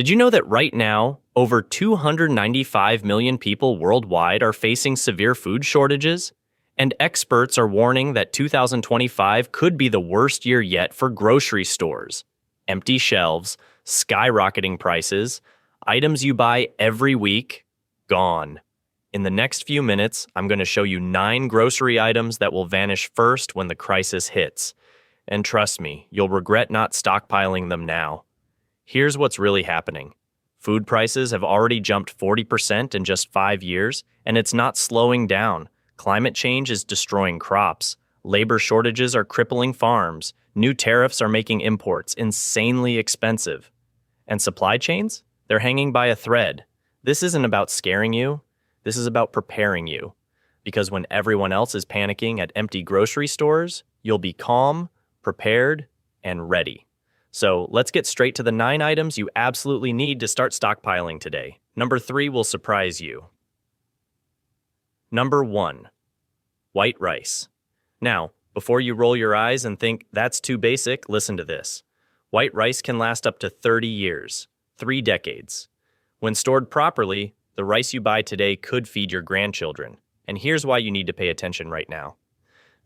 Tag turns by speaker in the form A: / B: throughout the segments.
A: Did you know that right now, over 295 million people worldwide are facing severe food shortages? And experts are warning that 2025 could be the worst year yet for grocery stores. Empty shelves, skyrocketing prices, items you buy every week, gone. In the next few minutes, I'm going to show you 9 grocery items that will vanish first when the crisis hits. And trust me, you'll regret not stockpiling them now. Here's what's really happening. Food prices have already jumped 40% in just 5 years, and it's not slowing down. Climate change is destroying crops. Labor shortages are crippling farms. New tariffs are making imports insanely expensive. And supply chains? They're hanging by a thread. This isn't about scaring you. This is about preparing you. Because when everyone else is panicking at empty grocery stores, you'll be calm, prepared, and ready. So let's get straight to the 9 items you absolutely need to start stockpiling today. Number 3 will surprise you. Number 1, white rice. Now, before you roll your eyes and think that's too basic, listen to this. White rice can last up to 30 years, 3 decades. When stored properly, the rice you buy today could feed your grandchildren. And here's why you need to pay attention right now.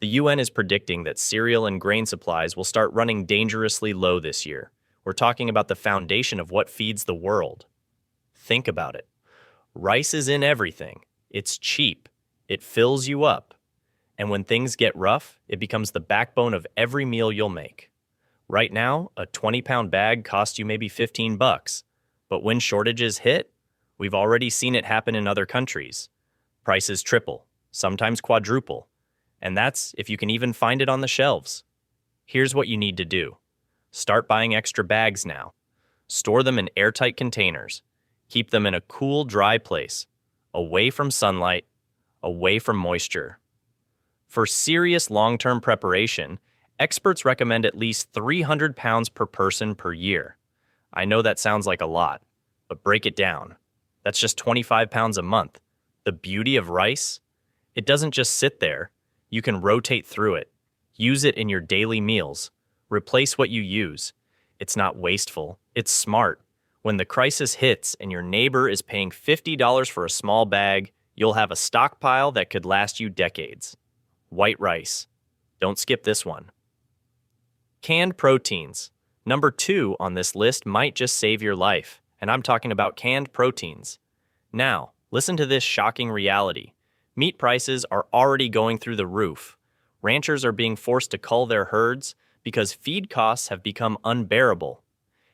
A: The UN is predicting that cereal and grain supplies will start running dangerously low this year. We're talking about the foundation of what feeds the world. Think about it. Rice is in everything. It's cheap. It fills you up. And when things get rough, it becomes the backbone of every meal you'll make. Right now, a 20-pound bag costs you maybe $15. But when shortages hit, we've already seen it happen in other countries. Prices triple, sometimes quadruple. And that's if you can even find it on the shelves. Here's what you need to do. Start buying extra bags now. Store them in airtight containers. Keep them in a cool, dry place, away from sunlight, away from moisture. For serious long-term preparation, experts recommend at least 300 pounds per person per year. I know that sounds like a lot, but break it down. That's just 25 pounds a month. The beauty of rice? It doesn't just sit there. You can rotate through it. Use it in your daily meals. Replace what you use. It's not wasteful. It's smart. When the crisis hits and your neighbor is paying $50 for a small bag, you'll have a stockpile that could last you decades. White rice. Don't skip this one. Canned proteins. Number 2 on this list might just save your life, and I'm talking about canned proteins. Now, listen to this shocking reality. Meat prices are already going through the roof. Ranchers are being forced to cull their herds because feed costs have become unbearable.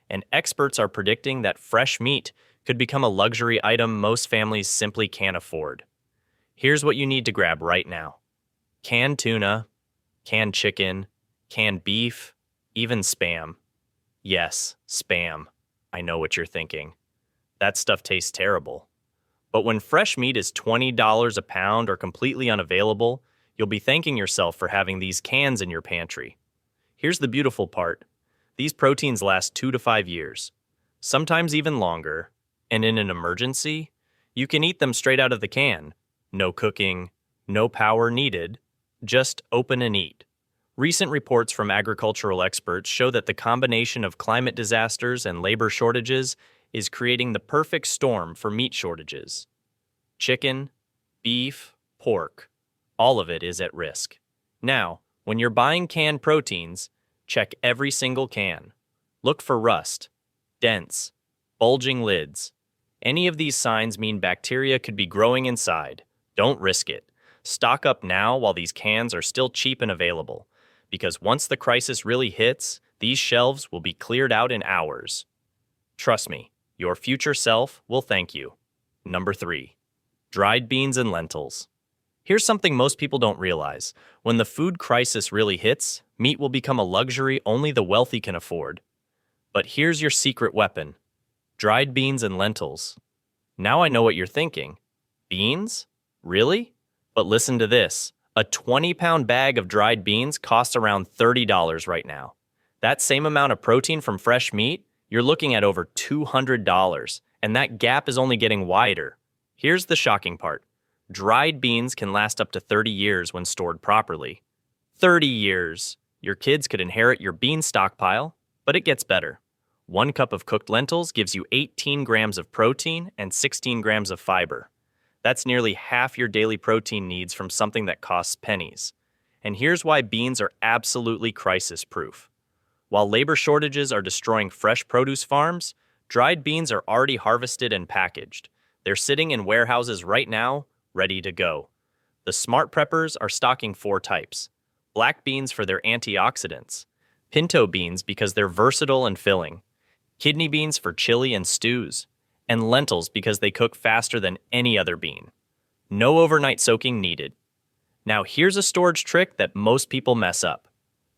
A: And experts are predicting that fresh meat could become a luxury item most families simply can't afford. Here's what you need to grab right now. Canned tuna, canned chicken, canned beef, even Spam. Yes, Spam. I know what you're thinking. That stuff tastes terrible. But when fresh meat is $20 a pound or completely unavailable, you'll be thanking yourself for having these cans in your pantry. Here's the beautiful part. These proteins last 2 to 5 years, sometimes even longer, and in an emergency, you can eat them straight out of the can. No cooking, no power needed, just open and eat. Recent reports from agricultural experts show that the combination of climate disasters and labor shortages is creating the perfect storm for meat shortages. Chicken, beef, pork, all of it is at risk. Now, when you're buying canned proteins, check every single can. Look for rust, dents, bulging lids. Any of these signs mean bacteria could be growing inside. Don't risk it. Stock up now while these cans are still cheap and available, because once the crisis really hits, these shelves will be cleared out in hours. Trust me, your future self will thank you. Number 3, dried beans and lentils. Here's something most people don't realize. When the food crisis really hits, meat will become a luxury only the wealthy can afford. But here's your secret weapon. Dried beans and lentils. Now I know what you're thinking. Beans? Really? But listen to this. A 20-pound bag of dried beans costs around $30 right now. That same amount of protein from fresh meat, you're looking at over $200, and that gap is only getting wider. Here's the shocking part. Dried beans can last up to 30 years when stored properly. 30 years! Your kids could inherit your bean stockpile, but it gets better. 1 cup of cooked lentils gives you 18 grams of protein and 16 grams of fiber. That's nearly half your daily protein needs from something that costs pennies. And here's why beans are absolutely crisis-proof. While labor shortages are destroying fresh produce farms, dried beans are already harvested and packaged. They're sitting in warehouses right now, ready to go. The smart preppers are stocking 4 types. Black beans for their antioxidants, pinto beans because they're versatile and filling, kidney beans for chili and stews, and lentils because they cook faster than any other bean. No overnight soaking needed. Now here's a storage trick that most people mess up.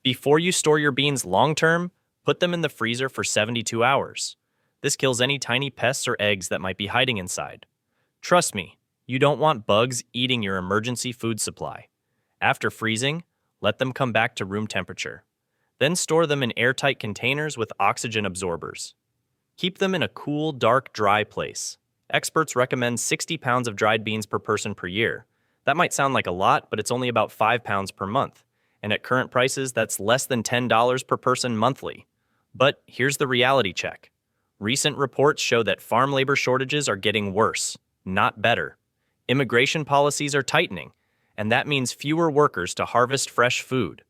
A: Before you store your beans long-term, put them in the freezer for 72 hours. This kills any tiny pests or eggs that might be hiding inside. Trust me, you don't want bugs eating your emergency food supply. After freezing, let them come back to room temperature. Then store them in airtight containers with oxygen absorbers. Keep them in a cool, dark, dry place. Experts recommend 60 pounds of dried beans per person per year. That might sound like a lot, but it's only about 5 pounds per month. And at current prices, that's less than $10 per person monthly. But here's the reality check. Recent reports show that farm labor shortages are getting worse, not better. Immigration policies are tightening, and that means fewer workers to harvest fresh food.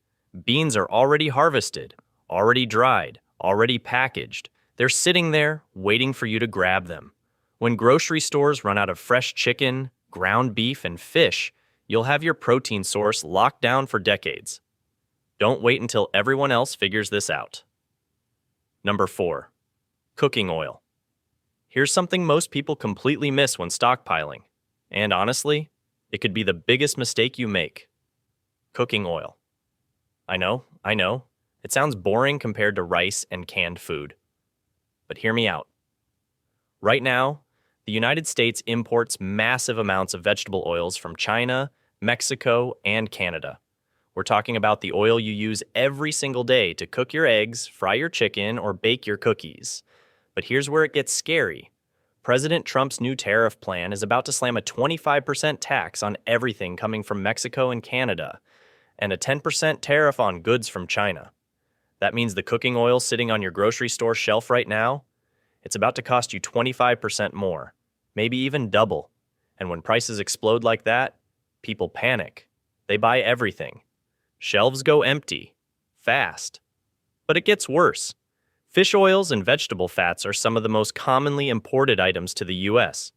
A: Beans are already harvested, already dried, already packaged. They're sitting there, waiting for you to grab them. When grocery stores run out of fresh chicken, ground beef, and fish, you'll have your protein source locked down for decades. Don't wait until everyone else figures this out. Number 4. Cooking oil. Here's something most people completely miss when stockpiling. And honestly, it could be the biggest mistake you make. Cooking oil. I know. It sounds boring compared to rice and canned food. But hear me out. Right now, the United States imports massive amounts of vegetable oils from China, Mexico, and Canada. We're talking about the oil you use every single day to cook your eggs, fry your chicken, or bake your cookies. But here's where it gets scary. President Trump's new tariff plan is about to slam a 25% tax on everything coming from Mexico and Canada, and a 10% tariff on goods from China. That means the cooking oil sitting on your grocery store shelf right now, it's about to cost you 25% more, maybe even double. And when prices explode like that, people panic. They buy everything. Shelves go empty, fast. But it gets worse. Fish oils and vegetable fats are some of the most commonly imported items to the U.S.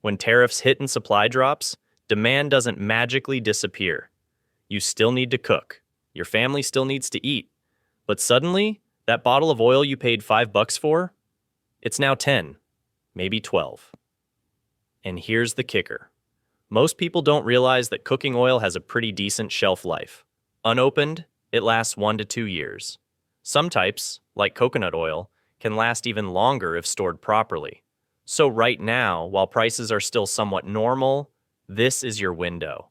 A: When tariffs hit and supply drops, demand doesn't magically disappear. You still need to cook. Your family still needs to eat. But suddenly, that bottle of oil you paid $5 for, it's now 10, maybe 12. And here's the kicker. Most people don't realize that cooking oil has a pretty decent shelf life. Unopened, it lasts 1 to 2 years. Some types, like coconut oil, can last even longer if stored properly. So right now, while prices are still somewhat normal, this is your window.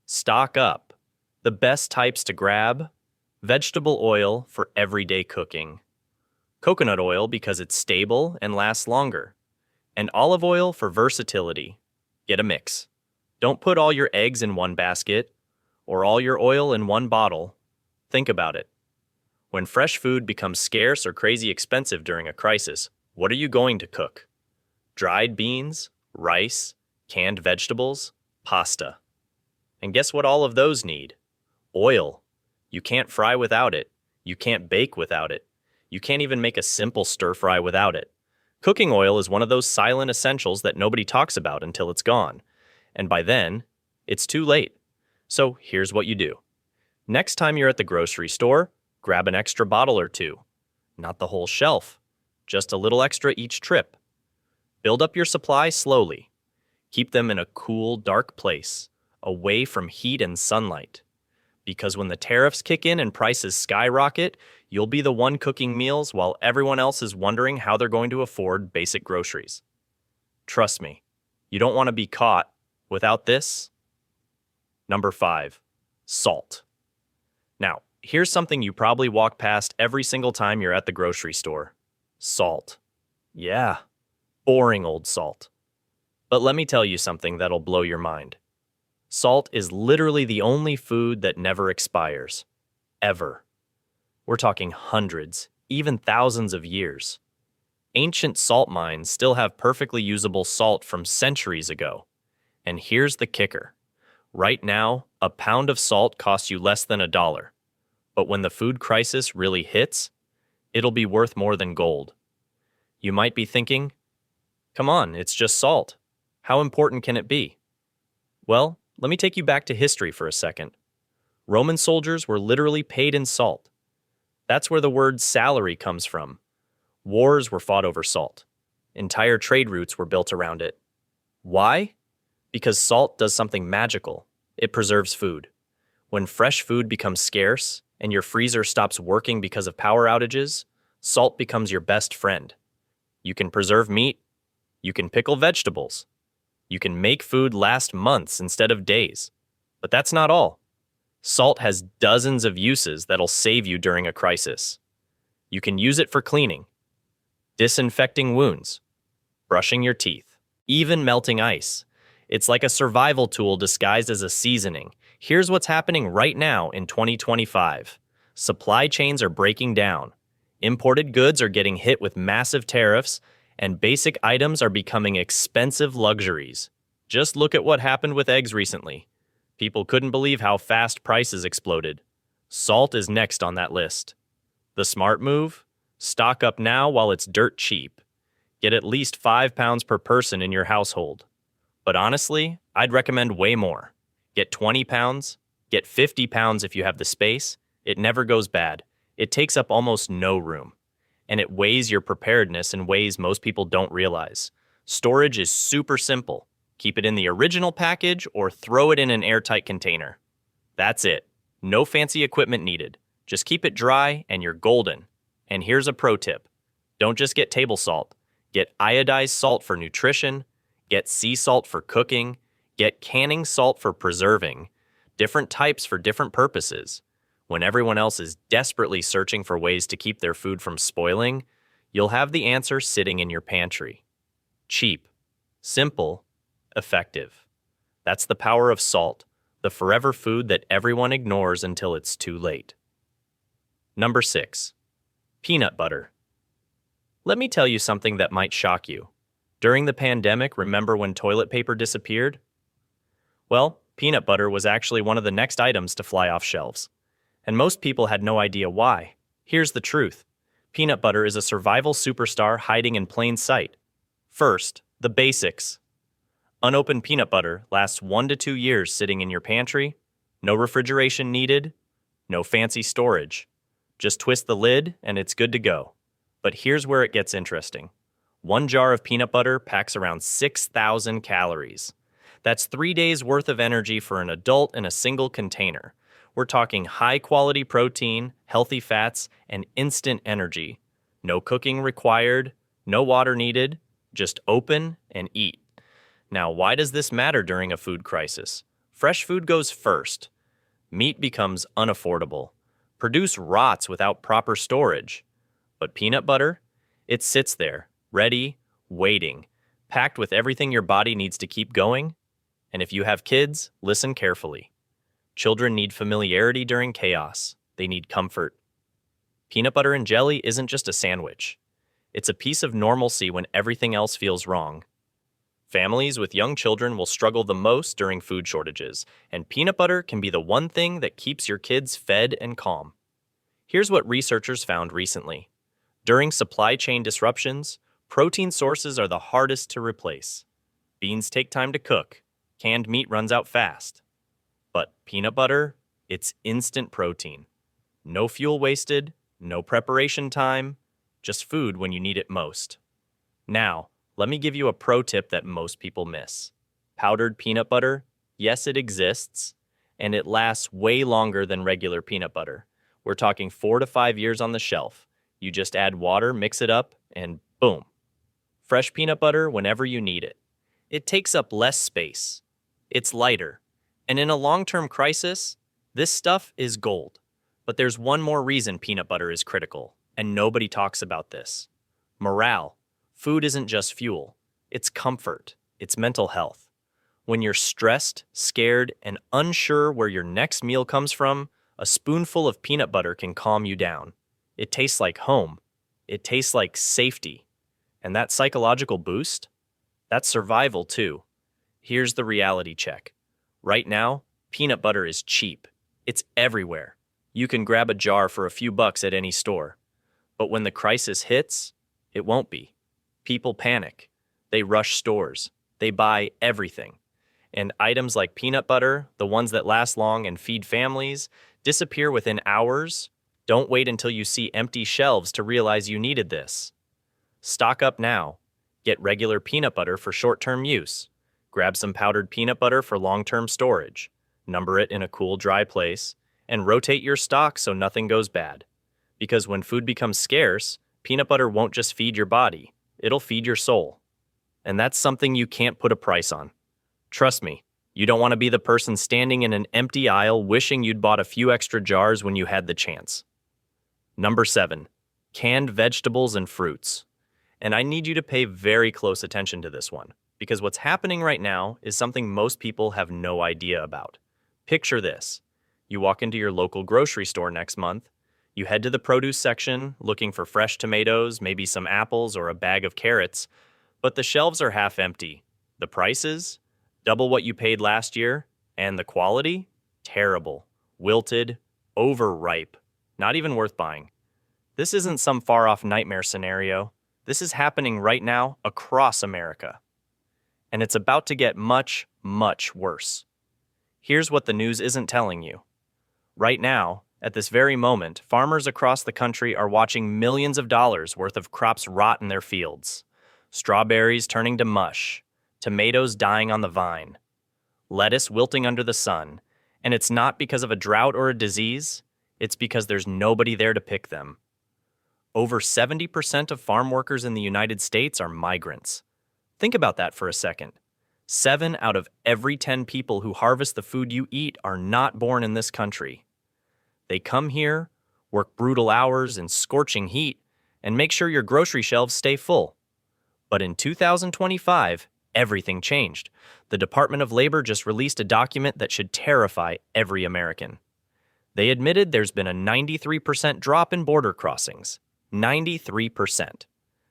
A: Stock up. The best types to grab: vegetable oil for everyday cooking, coconut oil because it's stable and lasts longer, and olive oil for versatility. Get a mix. Don't put all your eggs in one basket or all your oil in one bottle. Think about it. When fresh food becomes scarce or crazy expensive during a crisis, what are you going to cook? Dried beans, rice, canned vegetables, pasta. And guess what all of those need? Oil. You can't fry without it. You can't bake without it. You can't even make a simple stir fry without it. Cooking oil is one of those silent essentials that nobody talks about until it's gone. And by then, it's too late. So here's what you do. Next time you're at the grocery store, grab an extra bottle or 2. Not the whole shelf, just a little extra each trip. Build up your supply slowly. Keep them in a cool, dark place, away from heat and sunlight. Because when the tariffs kick in and prices skyrocket, you'll be the one cooking meals while everyone else is wondering how they're going to afford basic groceries. Trust me, you don't want to be caught without this. Number 5, salt. Now, here's something you probably walk past every single time you're at the grocery store. Salt. Yeah, boring old salt. But let me tell you something that'll blow your mind. Salt is literally the only food that never expires. Ever. We're talking hundreds, even thousands of years. Ancient salt mines still have perfectly usable salt from centuries ago. And here's the kicker. Right now, a pound of salt costs you less than $1. But when the food crisis really hits, it'll be worth more than gold. You might be thinking, come on, it's just salt. How important can it be? Well, let me take you back to history for a second. Roman soldiers were literally paid in salt. That's where the word salary comes from. Wars were fought over salt. Entire trade routes were built around it. Why? Because salt does something magical. It preserves food. When fresh food becomes scarce and your freezer stops working because of power outages, salt becomes your best friend. You can preserve meat. You can pickle vegetables. You can make food last months instead of days. But that's not all. Salt has dozens of uses that'll save you during a crisis. You can use it for cleaning, disinfecting wounds, brushing your teeth, even melting ice. It's like a survival tool disguised as a seasoning. Here's what's happening right now in 2025. Supply chains are breaking down. Imported goods are getting hit with massive tariffs, and basic items are becoming expensive luxuries. Just look at what happened with eggs recently. People couldn't believe how fast prices exploded. Salt is next on that list. The smart move? Stock up now while it's dirt cheap. Get at least 5 pounds per person in your household. But honestly, I'd recommend way more. Get 20 pounds, get 50 pounds if you have the space. It never goes bad. It takes up almost no room. And it weighs your preparedness in ways most people don't realize. Storage is super simple. Keep it in the original package or throw it in an airtight container. That's it. No fancy equipment needed. Just keep it dry and you're golden. And here's a pro tip. Don't just get table salt. Get iodized salt for nutrition. Get sea salt for cooking. Get canning salt for preserving. Different types for different purposes. When everyone else is desperately searching for ways to keep their food from spoiling, you'll have the answer sitting in your pantry. Cheap, simple, effective. That's the power of salt, the forever food that everyone ignores until it's too late. Number 6. Peanut butter. Let me tell you something that might shock you. During the pandemic, remember when toilet paper disappeared? Well, peanut butter was actually one of the next items to fly off shelves. And most people had no idea why. Here's the truth. Peanut butter is a survival superstar hiding in plain sight. First, the basics. Unopened peanut butter lasts 1 to 2 years sitting in your pantry. No refrigeration needed. No fancy storage. Just twist the lid and it's good to go. But here's where it gets interesting. 1 jar of peanut butter packs around 6,000 calories. That's 3 days worth of energy for an adult in a single container. We're talking high-quality protein, healthy fats, and instant energy. No cooking required, no water needed, just open and eat. Now, why does this matter during a food crisis? Fresh food goes first. Meat becomes unaffordable. Produce rots without proper storage. But peanut butter? It sits there, ready, waiting, packed with everything your body needs to keep going. And if you have kids, listen carefully. Children need familiarity during chaos. They need comfort. Peanut butter and jelly isn't just a sandwich. It's a piece of normalcy when everything else feels wrong. Families with young children will struggle the most during food shortages, and peanut butter can be the one thing that keeps your kids fed and calm. Here's what researchers found recently. During supply chain disruptions, protein sources are the hardest to replace. Beans take time to cook. Canned meat runs out fast. But peanut butter, it's instant protein. No fuel wasted, no preparation time, just food when you need it most. Now, let me give you a pro tip that most people miss. Powdered peanut butter, yes, it exists, and it lasts way longer than regular peanut butter. We're talking 4 to 5 years on the shelf. You just add water, mix it up, and boom. Fresh peanut butter whenever you need it. It takes up less space. It's lighter. And in a long-term crisis, this stuff is gold. But there's one more reason peanut butter is critical, and nobody talks about this. Morale. Food isn't just fuel. It's comfort. It's mental health. When you're stressed, scared, and unsure where your next meal comes from, a spoonful of peanut butter can calm you down. It tastes like home. It tastes like safety. And that psychological boost? That's survival too. Here's the reality check. Right now, peanut butter is cheap. It's everywhere. You can grab a jar for a few bucks at any store. But when the crisis hits, it won't be. People panic. They rush stores. They buy everything. And items like peanut butter, the ones that last long and feed families, disappear within hours. Don't wait until you see empty shelves to realize you needed this. Stock up now. Get regular peanut butter for short-term use. Grab some powdered peanut butter for long-term storage. Number it in a cool, dry place. And rotate your stock so nothing goes bad. Because when food becomes scarce, peanut butter won't just feed your body. It'll feed your soul. And that's something you can't put a price on. Trust me, you don't want to be the person standing in an empty aisle wishing you'd bought a few extra jars when you had the chance. Number 7, canned vegetables and fruits. And I need you to pay very close attention to this one, because what's happening right now is something most people have no idea about. Picture this. You walk into your local grocery store next month. You head to the produce section looking for fresh tomatoes, maybe some apples or a bag of carrots, but the shelves are half empty. The prices? Double what you paid last year, and the quality? Terrible, wilted, overripe, not even worth buying. This isn't some far-off nightmare scenario. This is happening right now across America. And it's about to get much, much worse. Here's what the news isn't telling you. Right now, at this very moment, farmers across the country are watching millions of dollars worth of crops rot in their fields. Strawberries turning to mush, tomatoes dying on the vine, lettuce wilting under the sun, and it's not because of a drought or a disease, it's because there's nobody there to pick them. Over 70% of farm workers in the United States are migrants. Think about that for a second. 7 out of every 10 people who harvest the food you eat are not born in this country. They come here, work brutal hours in scorching heat, and make sure your grocery shelves stay full. But in 2025, everything changed. The Department of Labor just released a document that should terrify every American. They admitted there's been a 93% drop in border crossings. 93%.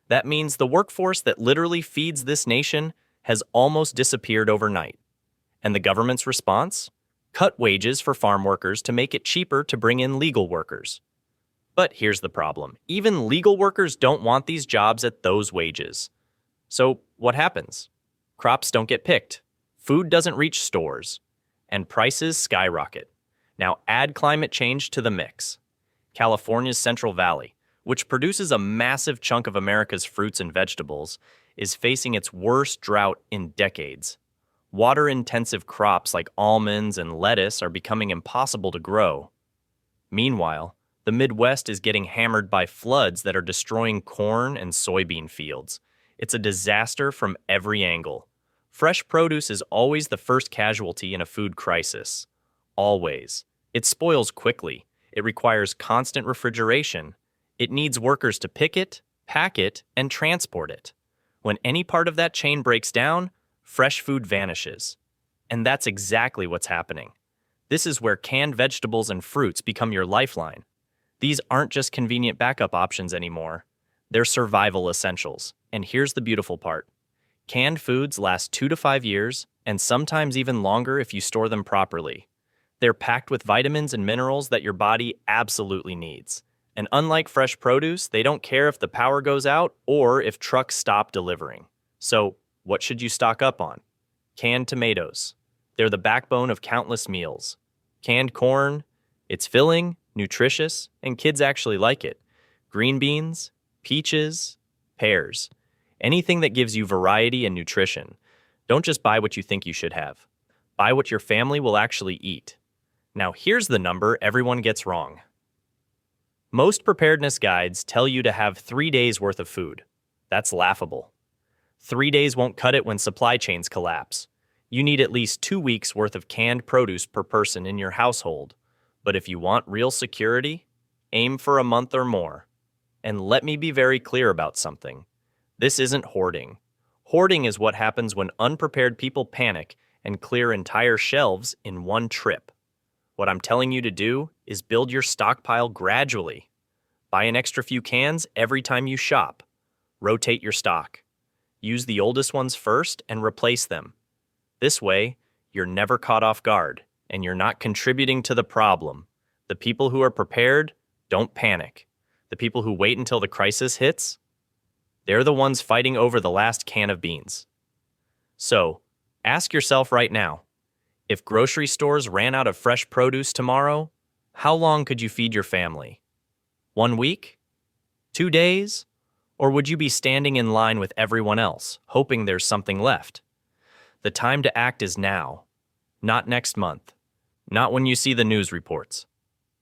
A: That means the workforce that literally feeds this nation has almost disappeared overnight. And the government's response? Cut wages for farm workers to make it cheaper to bring in legal workers. But here's the problem. Even legal workers don't want these jobs at those wages. So what happens? Crops don't get picked, food doesn't reach stores, and prices skyrocket. Now add climate change to the mix. California's Central Valley, which produces a massive chunk of America's fruits and vegetables, is facing its worst drought in decades. Water-intensive crops like almonds and lettuce are becoming impossible to grow. Meanwhile, the Midwest is getting hammered by floods that are destroying corn and soybean fields. It's a disaster from every angle. Fresh produce is always the first casualty in a food crisis. Always. It spoils quickly. It requires constant refrigeration. It needs workers to pick it, pack it, and transport it. When any part of that chain breaks down, fresh food vanishes. And that's exactly what's happening. This is where canned vegetables and fruits become your lifeline. These aren't just convenient backup options anymore. They're survival essentials. And here's the beautiful part. Canned foods last 2 to 5 years, and sometimes even longer if you store them properly. They're packed with vitamins and minerals that your body absolutely needs. And unlike fresh produce, they don't care if the power goes out or if trucks stop delivering. So, what should you stock up on? Canned tomatoes. They're the backbone of countless meals. Canned corn. It's filling, nutritious, and kids actually like it. Green beans, peaches, pears. Anything that gives you variety and nutrition. Don't just buy what you think you should have. Buy what your family will actually eat. Now here's the number everyone gets wrong. Most preparedness guides tell you to have 3 days worth of food. That's laughable. 3 days won't cut it when supply chains collapse. You need at least 2 weeks worth of canned produce per person in your household. But if you want real security, aim for a month or more. And let me be very clear about something. This isn't hoarding. Hoarding is what happens when unprepared people panic and clear entire shelves in one trip. What I'm telling you to do is build your stockpile gradually. Buy an extra few cans every time you shop. Rotate your stock. Use the oldest ones first and replace them. This way, you're never caught off guard, and you're not contributing to the problem. The people who are prepared don't panic. The people who wait until the crisis hits, they're the ones fighting over the last can of beans. So, ask yourself right now, if grocery stores ran out of fresh produce tomorrow, how long could you feed your family? 1 week? 2 days? Or would you be standing in line with everyone else, hoping there's something left? The time to act is now, not next month, not when you see the news reports.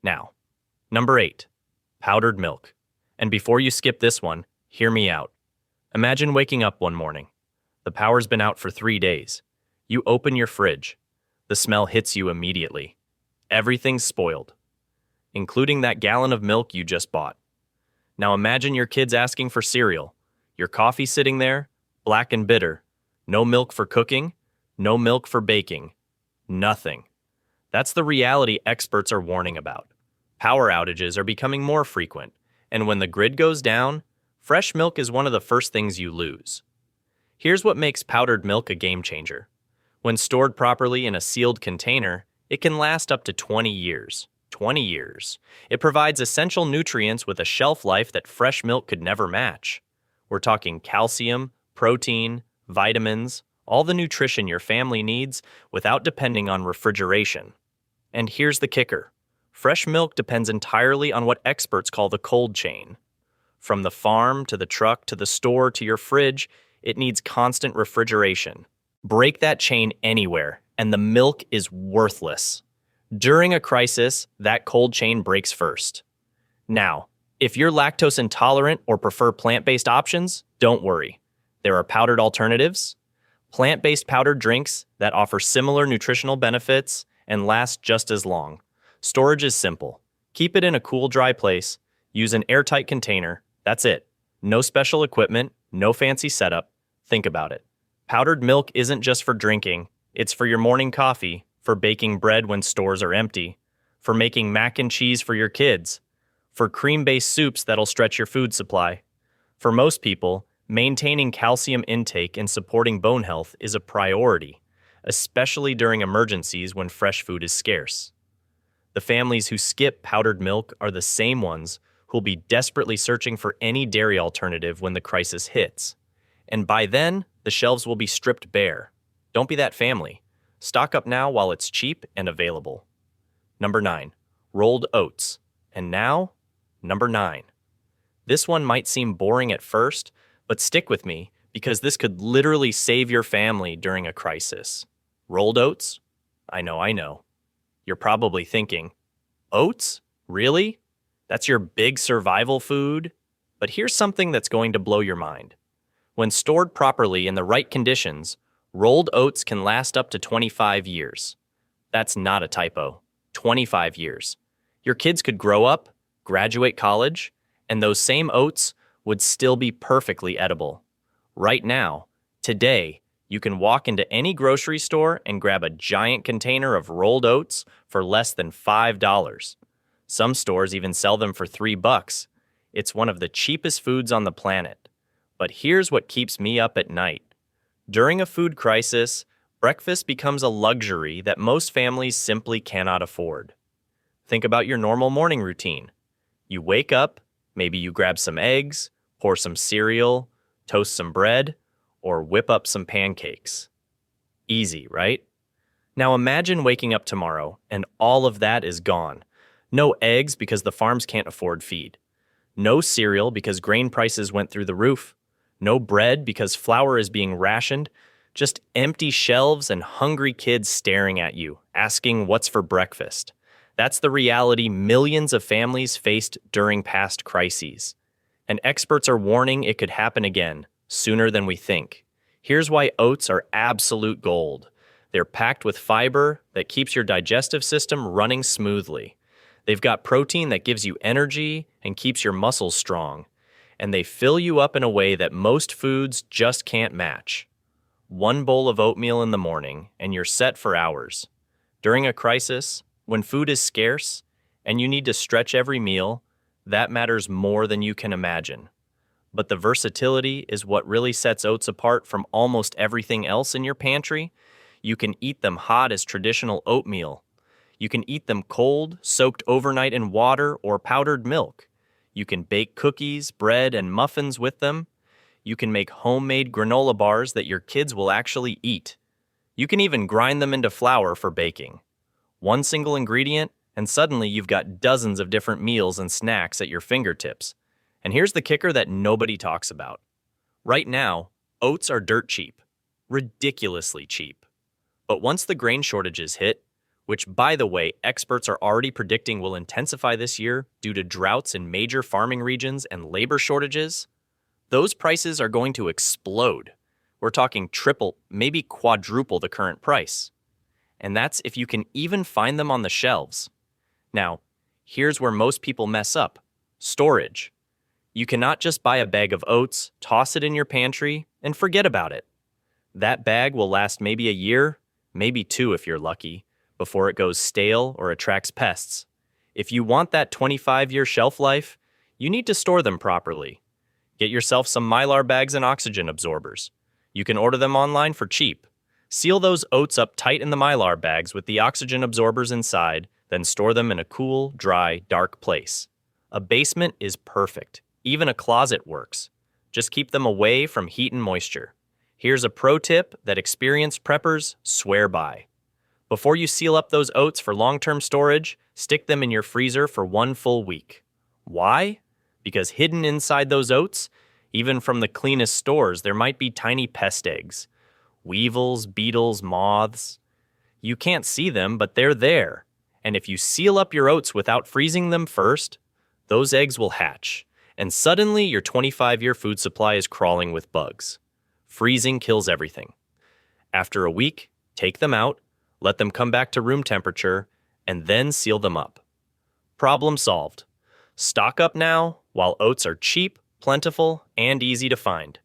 A: Now, number 8, powdered milk. And before you skip this one, hear me out. Imagine waking up one morning. The power's been out for 3 days. You open your fridge. The smell hits you immediately. Everything's spoiled, including that gallon of milk you just bought. Now imagine your kids asking for cereal. Your coffee sitting there, black and bitter. No milk for cooking, no milk for baking. Nothing. That's the reality experts are warning about. Power outages are becoming more frequent, and when the grid goes down, fresh milk is one of the first things you lose. Here's what makes powdered milk a game changer. When stored properly in a sealed container, it can last up to 20 years. 20 years. It provides essential nutrients with a shelf life that fresh milk could never match. We're talking calcium, protein, vitamins, all the nutrition your family needs without depending on refrigeration. And here's the kicker. Fresh milk depends entirely on what experts call the cold chain. From the farm to the truck to the store to your fridge, it needs constant refrigeration. Break that chain anywhere, and the milk is worthless. During a crisis, that cold chain breaks first. Now, if you're lactose intolerant or prefer plant-based options, don't worry. There are powdered alternatives, plant-based powdered drinks that offer similar nutritional benefits and last just as long. Storage is simple. Keep it in a cool, dry place. Use an airtight container. That's it. No special equipment, no fancy setup. Think about it. Powdered milk isn't just for drinking. It's for your morning coffee, for baking bread when stores are empty, for making mac and cheese for your kids, for cream-based soups that'll stretch your food supply. For most people, maintaining calcium intake and supporting bone health is a priority, especially during emergencies when fresh food is scarce. The families who skip powdered milk are the same ones who'll be desperately searching for any dairy alternative when the crisis hits. And by then, the shelves will be stripped bare. Don't be that family. Stock up now while it's cheap and available. Number 9, rolled oats. And now, number 9. This one might seem boring at first, but stick with me because this could literally save your family during a crisis. Rolled oats? I know. You're probably thinking, oats? Really? That's your big survival food? But here's something that's going to blow your mind. When stored properly in the right conditions, rolled oats can last up to 25 years. That's not a typo. 25 years. Your kids could grow up, graduate college, and those same oats would still be perfectly edible. Right now, today, you can walk into any grocery store and grab a giant container of rolled oats for less than $5. Some stores even sell them for $3. It's one of the cheapest foods on the planet. But here's what keeps me up at night. During a food crisis, breakfast becomes a luxury that most families simply cannot afford. Think about your normal morning routine. You wake up, maybe you grab some eggs, pour some cereal, toast some bread, or whip up some pancakes. Easy, right? Now imagine waking up tomorrow and all of that is gone. No eggs because the farms can't afford feed. No cereal because grain prices went through the roof. No bread because flour is being rationed. Just empty shelves and hungry kids staring at you, asking what's for breakfast. That's the reality millions of families faced during past crises. And experts are warning it could happen again, sooner than we think. Here's why oats are absolute gold. They're packed with fiber that keeps your digestive system running smoothly. They've got protein that gives you energy and keeps your muscles strong. And they fill you up in a way that most foods just can't match. One bowl of oatmeal in the morning, and you're set for hours. During a crisis, when food is scarce, and you need to stretch every meal, That matters more than you can imagine. But the versatility is what really sets oats apart from almost everything else in your pantry. You can eat them hot as traditional oatmeal. You can eat them cold, soaked overnight in water or powdered milk. You can bake cookies, bread, and muffins with them. You can make homemade granola bars that your kids will actually eat. You can even grind them into flour for baking. One single ingredient, and suddenly you've got dozens of different meals and snacks at your fingertips. And here's the kicker that nobody talks about. Right now, oats are dirt cheap. Ridiculously cheap. But once the grain shortages hit, which, by the way, experts are already predicting will intensify this year due to droughts in major farming regions and labor shortages, those prices are going to explode. We're talking triple, maybe quadruple the current price. And that's if you can even find them on the shelves. Now, here's where most people mess up: storage. You cannot just buy a bag of oats, toss it in your pantry, and forget about it. That bag will last maybe a year, maybe 2 if you're lucky, before it goes stale or attracts pests. If you want that 25-year shelf life, you need to store them properly. Get yourself some Mylar bags and oxygen absorbers. You can order them online for cheap. Seal those oats up tight in the Mylar bags with the oxygen absorbers inside, then store them in a cool, dry, dark place. A basement is perfect. Even a closet works. Just keep them away from heat and moisture. Here's a pro tip that experienced preppers swear by. Before you seal up those oats for long-term storage, stick them in your freezer for 1 full week. Why? Because hidden inside those oats, even from the cleanest stores, there might be tiny pest eggs. Weevils, beetles, moths. You can't see them, but they're there. And if you seal up your oats without freezing them first, those eggs will hatch. And suddenly your 25-year food supply is crawling with bugs. Freezing kills everything. After a week, take them out, let them come back to room temperature, and then seal them up. Problem solved. Stock up now while oats are cheap, plentiful, and easy to find.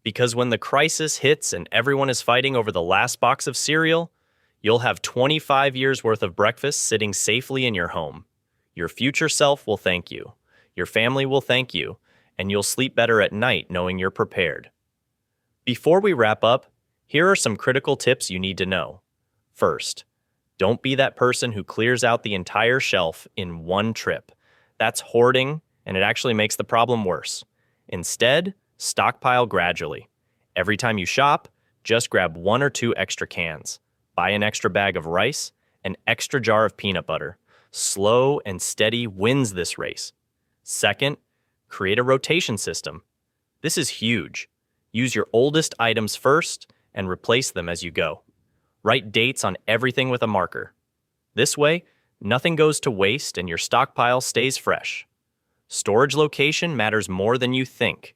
A: Because when the crisis hits and everyone is fighting over the last box of cereal, you'll have 25 years worth of breakfast sitting safely in your home. Your future self will thank you. Your family will thank you, and you'll sleep better at night knowing you're prepared. Before we wrap up, here are some critical tips you need to know. First, don't be that person who clears out the entire shelf in one trip. That's hoarding, and it actually makes the problem worse. Instead, stockpile gradually. Every time you shop, just grab 1 or 2 extra cans. Buy an extra bag of rice, an extra jar of peanut butter. Slow and steady wins this race. Second, create a rotation system. This is huge. Use your oldest items first and replace them as you go. Write dates on everything with a marker. This way, nothing goes to waste and your stockpile stays fresh. Storage location matters more than you think.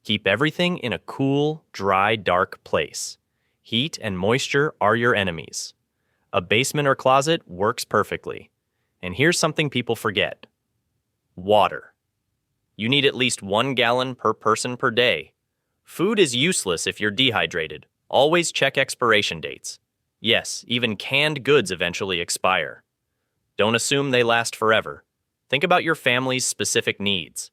A: Keep everything in a cool, dry, dark place. Heat and moisture are your enemies. A basement or closet works perfectly. And here's something people forget. Water. You need at least 1 gallon per person per day. Food is useless if you're dehydrated. Always check expiration dates. Yes, even canned goods eventually expire. Don't assume they last forever. Think about your family's specific needs.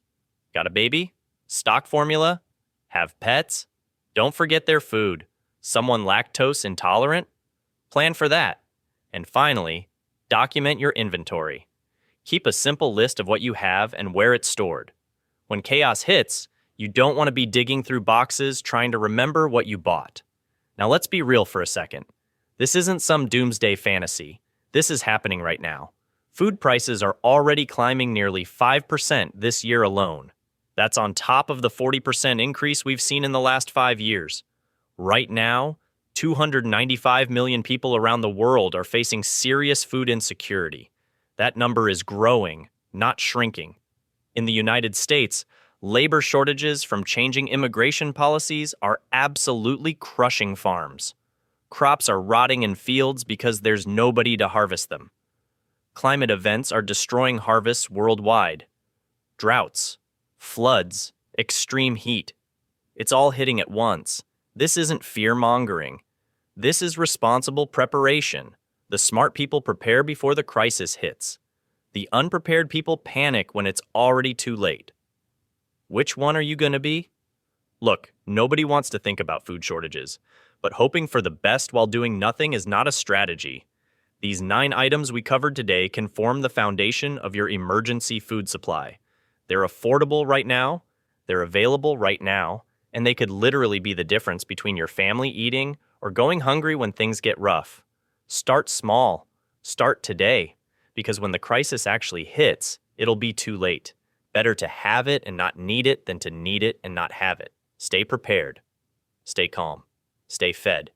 A: Got a baby? Stock formula? Have pets? Don't forget their food. Someone lactose intolerant? Plan for that. And finally, document your inventory. Keep a simple list of what you have and where it's stored. When chaos hits, you don't want to be digging through boxes trying to remember what you bought. Now let's be real for a second. This isn't some doomsday fantasy. This is happening right now. Food prices are already climbing nearly 5% this year alone. That's on top of the 40% increase we've seen in the last 5 years. Right now, 295 million people around the world are facing serious food insecurity. That number is growing, not shrinking. In the United States, labor shortages from changing immigration policies are absolutely crushing farms. Crops are rotting in fields because there's nobody to harvest them. Climate events are destroying harvests worldwide. Droughts, floods, extreme heat. It's all hitting at once. This isn't fear-mongering. This is responsible preparation. The smart people prepare before the crisis hits. The unprepared people panic when it's already too late. Which one are you going to be? Look, nobody wants to think about food shortages, but hoping for the best while doing nothing is not a strategy. These 9 items we covered today can form the foundation of your emergency food supply. They're affordable right now, they're available right now, and they could literally be the difference between your family eating or going hungry when things get rough. Start small. Start today, because when the crisis actually hits, it'll be too late. Better to have it and not need it than to need it and not have it. Stay prepared. Stay calm. Stay fed.